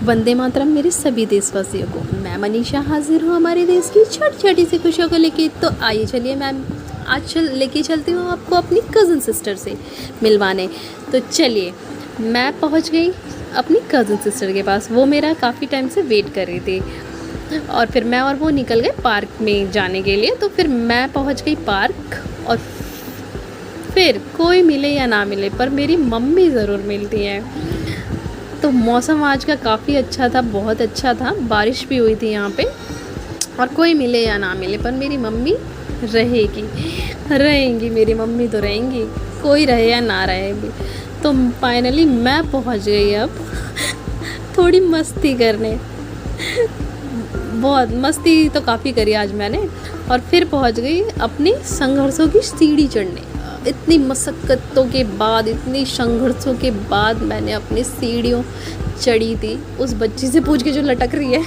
वंदे मातरम मेरे सभी देशवासियों को। मैं मनीषा हाजिर हूँ हमारे देश की छोटी छोटी सी खुशियों को लेके। तो आइए चलिए मैम आज लेके चलती हूँ आपको अपनी कज़न सिस्टर से मिलवाने। तो चलिए मैं पहुँच गई अपनी कज़न सिस्टर के पास। वो मेरा काफ़ी टाइम से वेट कर रही थी और फिर मैं और वो निकल गए पार्क में जाने के लिए। तो फिर मैं पहुँच गई पार्क और फिर कोई मिले या ना मिले पर मेरी मम्मी ज़रूर मिलती हैं। तो मौसम आज का काफ़ी अच्छा था, बहुत अच्छा था, बारिश भी हुई थी यहाँ पे। और कोई मिले या ना मिले पर मेरी मम्मी रहेंगी मेरी मम्मी तो रहेंगी, कोई रहे या ना रहे भी। तो फाइनली मैं पहुँच गई अब थोड़ी मस्ती करने। बहुत मस्ती तो काफ़ी करी आज मैंने। और फिर पहुँच गई अपनी संघर्षों की सीढ़ी चढ़ने। इतनी मशक्क़तों के बाद, इतनी संघर्षों के बाद मैंने अपनी सीढ़ियों चढ़ी थी। उस बच्ची से पूछ के जो लटक रही है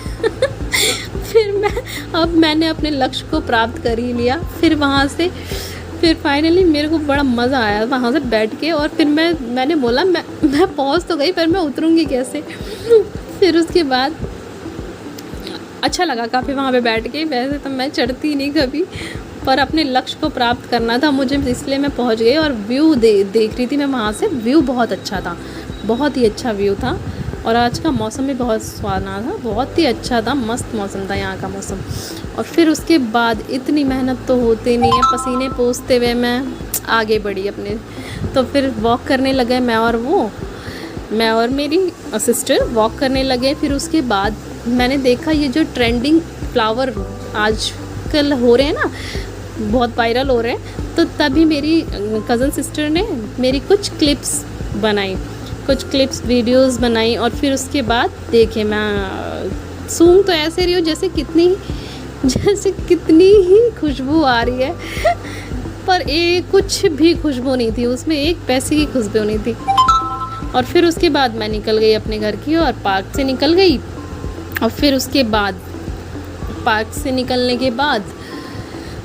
अब मैंने अपने लक्ष्य को प्राप्त कर ही लिया। फिर वहाँ से फिर फाइनली मेरे को बड़ा मज़ा आया वहाँ से बैठ के। और फिर मैंने बोला मैं पहुँच तो गई पर मैं उतरूँगी कैसे। फिर उसके बाद अच्छा लगा काफ़ी वहाँ पे बैठ के। वैसे तो मैं चढ़ती नहीं कभी, पर अपने लक्ष्य को प्राप्त करना था मुझे, इसलिए मैं पहुँच गई। और व्यू देख रही थी मैं वहाँ से। व्यू बहुत अच्छा था, बहुत ही अच्छा व्यू था। और आज का मौसम भी बहुत सुहाना था, बहुत ही अच्छा था, मस्त मौसम था यहाँ का मौसम। और फिर उसके बाद इतनी मेहनत तो होती नहीं है, पसीने पोंछते हुए मैं आगे बढ़ी अपने। तो फिर वॉक करने लगे मैं और मेरी सिस्टर वॉक करने लगे। फिर उसके बाद मैंने देखा ये जो ट्रेंडिंग फ्लावर आजकल हो रहे हैं ना, बहुत वायरल हो रहे हैं। तो तभी मेरी कज़न सिस्टर ने मेरी कुछ क्लिप्स वीडियोस बनाई। और फिर उसके बाद देखे मैं सूंघ तो ऐसे रही हूँ जैसे कितनी ही खुशबू आ रही है, पर कुछ भी खुशबू नहीं थी उसमें, एक पैसे की खुशबू नहीं थी। और फिर उसके बाद मैं निकल गई अपने घर की और पार्क से निकल गई। और फिर उसके बाद पार्क से निकलने के बाद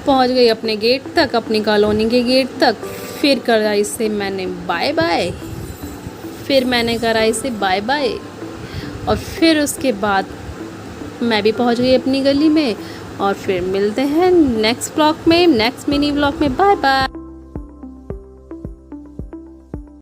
पहुंच गई अपने गेट तक, अपनी कॉलोनी के गेट तक। फिर करा इसे मैंने बाय बाय। और फिर उसके बाद मैं भी पहुंच गई अपनी गली में। और फिर मिलते हैं नेक्स्ट मिनी व्लॉग में। Bye bye.